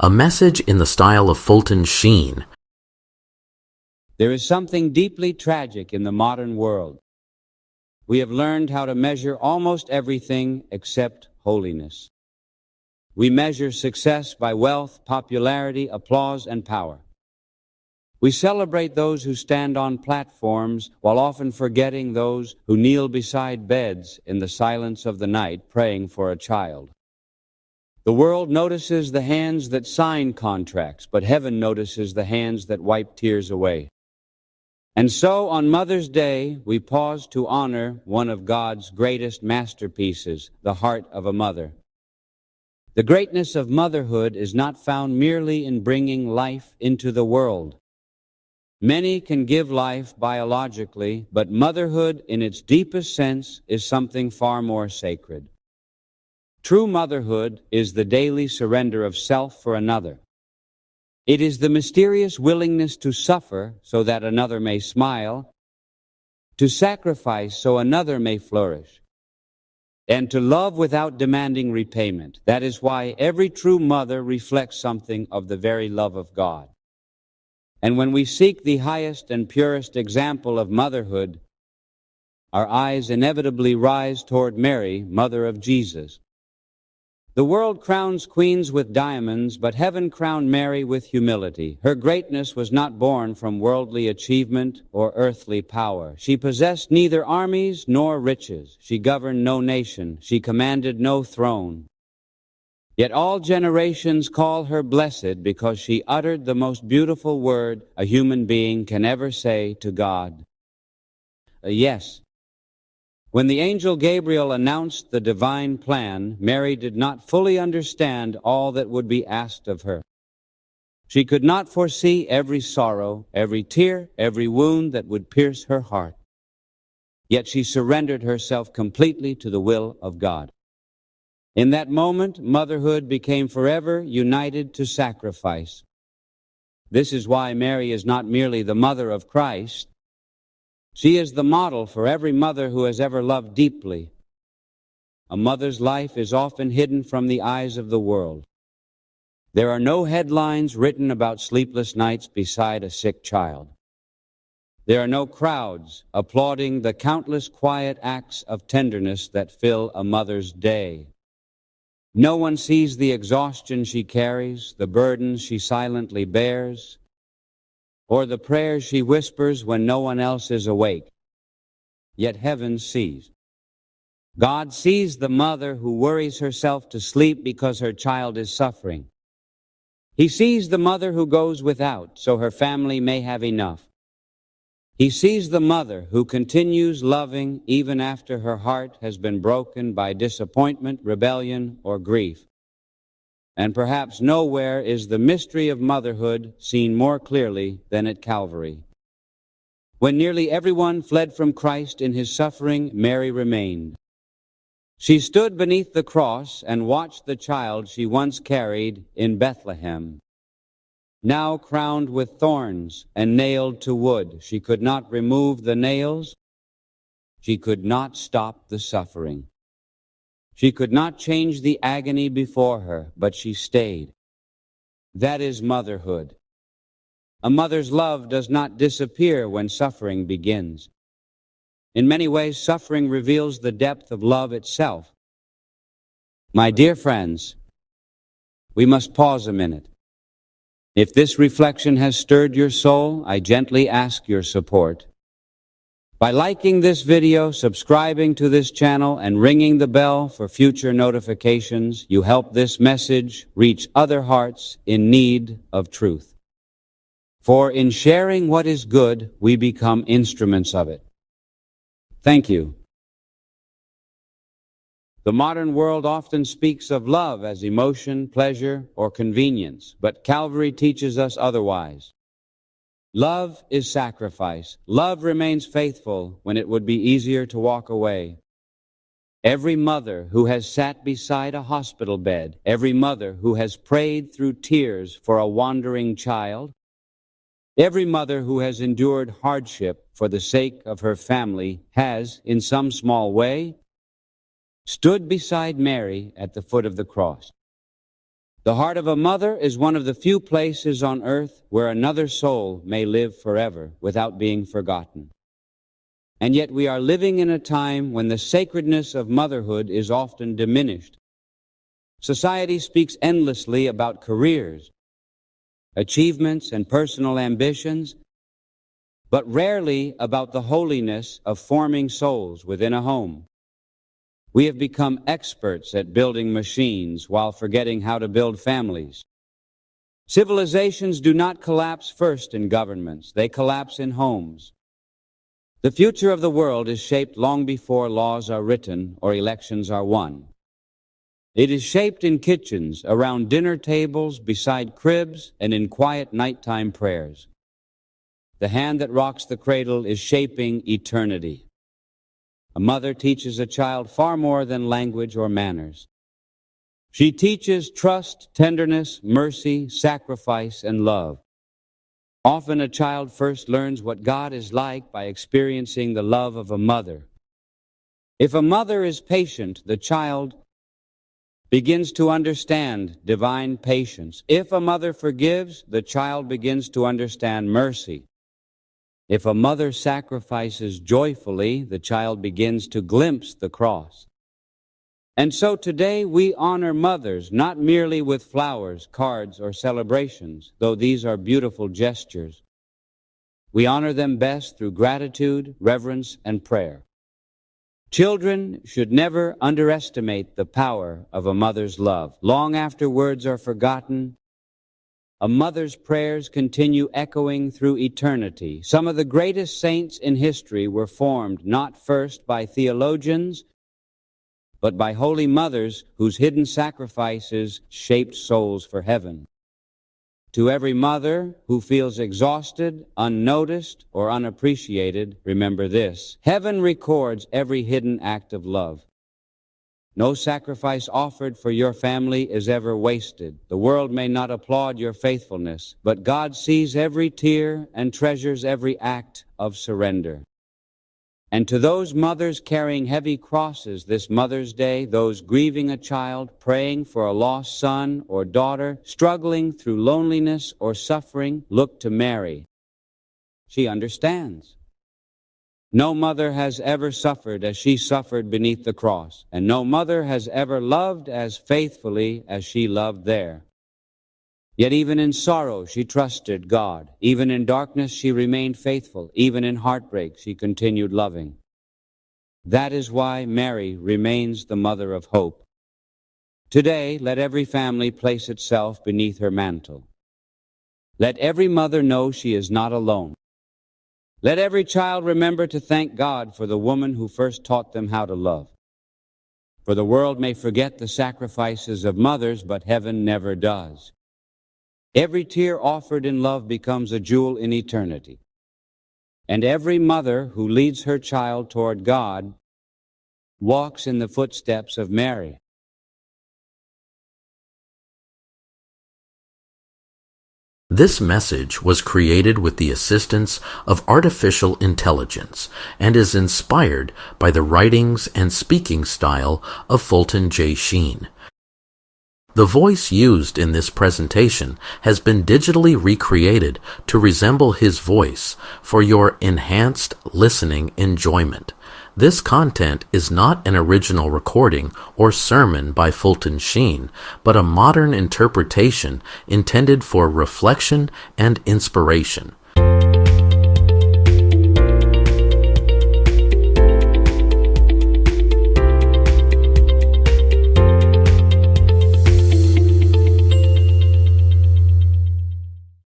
A message in the style of Fulton Sheen. There is something deeply tragic in the modern world. We have learned how to measure almost everything except holiness. We measure success by wealth, popularity, applause, and power. We celebrate those who stand on platforms while often forgetting those who kneel beside beds in the silence of the night praying for a child. The world notices the hands that sign contracts, but heaven notices the hands that wipe tears away. And so on Mother's Day, we pause to honor one of God's greatest masterpieces, the heart of a mother. The greatness of motherhood is not found merely in bringing life into the world. Many can give life biologically, but motherhood in its deepest sense is something far more sacred. True motherhood is the daily surrender of self for another. It is the mysterious willingness to suffer so that another may smile, to sacrifice so another may flourish, and to love without demanding repayment. That is why every true mother reflects something of the very love of God. And when we seek the highest and purest example of motherhood, our eyes inevitably rise toward Mary, mother of Jesus. The world crowns queens with diamonds, but heaven crowned Mary with humility. Her greatness was not born from worldly achievement or earthly power. She possessed neither armies nor riches. She governed no nation. She commanded no throne. Yet all generations call her blessed because she uttered the most beautiful word a human being can ever say to God. Yes. When the angel Gabriel announced the divine plan, Mary did not fully understand all that would be asked of her. She could not foresee every sorrow, every tear, every wound that would pierce her heart. Yet she surrendered herself completely to the will of God. In that moment, motherhood became forever united to sacrifice. This is why Mary is not merely the mother of Christ. She is the model for every mother who has ever loved deeply. A mother's life is often hidden from the eyes of the world. There are no headlines written about sleepless nights beside a sick child. There are no crowds applauding the countless quiet acts of tenderness that fill a mother's day. No one sees the exhaustion she carries, the burdens she silently bears, or the prayers she whispers when no one else is awake. Yet heaven sees. God sees the mother who worries herself to sleep because her child is suffering. He sees the mother who goes without so her family may have enough. He sees the mother who continues loving even after her heart has been broken by disappointment, rebellion, or grief. And perhaps nowhere is the mystery of motherhood seen more clearly than at Calvary. When nearly everyone fled from Christ in his suffering, Mary remained. She stood beneath the cross and watched the child she once carried in Bethlehem. Now crowned with thorns and nailed to wood, she could not remove the nails. She could not stop the suffering. She could not change the agony before her, but she stayed. That is motherhood. A mother's love does not disappear when suffering begins. In many ways, suffering reveals the depth of love itself. My dear friends, we must pause a minute. If this reflection has stirred your soul, I gently ask your support. By liking this video, subscribing to this channel, and ringing the bell for future notifications, you help this message reach other hearts in need of truth. For in sharing what is good, we become instruments of it. Thank you. The modern world often speaks of love as emotion, pleasure, or convenience, but Calvary teaches us otherwise. Love is sacrifice. Love remains faithful when it would be easier to walk away. Every mother who has sat beside a hospital bed, every mother who has prayed through tears for a wandering child, every mother who has endured hardship for the sake of her family has, in some small way, stood beside Mary at the foot of the cross. The heart of a mother is one of the few places on earth where another soul may live forever without being forgotten. And yet we are living in a time when the sacredness of motherhood is often diminished. Society speaks endlessly about careers, achievements, and personal ambitions, but rarely about the holiness of forming souls within a home. We have become experts at building machines while forgetting how to build families. Civilizations do not collapse first in governments, they collapse in homes. The future of the world is shaped long before laws are written or elections are won. It is shaped in kitchens, around dinner tables, beside cribs, and in quiet nighttime prayers. The hand that rocks the cradle is shaping eternity. A mother teaches a child far more than language or manners. She teaches trust, tenderness, mercy, sacrifice, and love. Often a child first learns what God is like by experiencing the love of a mother. If a mother is patient, the child begins to understand divine patience. If a mother forgives, the child begins to understand mercy. If a mother sacrifices joyfully, the child begins to glimpse the cross. And so today we honor mothers not merely with flowers, cards, or celebrations, though these are beautiful gestures. We honor them best through gratitude, reverence, and prayer. Children should never underestimate the power of a mother's love. Long after words are forgotten, a mother's prayers continue echoing through eternity. Some of the greatest saints in history were formed not first by theologians, but by holy mothers whose hidden sacrifices shaped souls for heaven. To every mother who feels exhausted, unnoticed, or unappreciated, remember this: heaven records every hidden act of love. No sacrifice offered for your family is ever wasted. The world may not applaud your faithfulness, but God sees every tear and treasures every act of surrender. And to those mothers carrying heavy crosses this Mother's Day, those grieving a child, praying for a lost son or daughter, struggling through loneliness or suffering, look to Mary. She understands. No mother has ever suffered as she suffered beneath the cross, and no mother has ever loved as faithfully as she loved there. Yet even in sorrow she trusted God. Even in darkness she remained faithful. Even in heartbreak she continued loving. That is why Mary remains the mother of hope. Today, let every family place itself beneath her mantle. Let every mother know she is not alone. Let every child remember to thank God for the woman who first taught them how to love. For the world may forget the sacrifices of mothers, but heaven never does. Every tear offered in love becomes a jewel in eternity. And every mother who leads her child toward God walks in the footsteps of Mary. This message was created with the assistance of artificial intelligence and is inspired by the writings and speaking style of Fulton J. Sheen. The voice used in this presentation has been digitally recreated to resemble his voice for your enhanced listening enjoyment. This content is not an original recording or sermon by Fulton Sheen, but a modern interpretation intended for reflection and inspiration.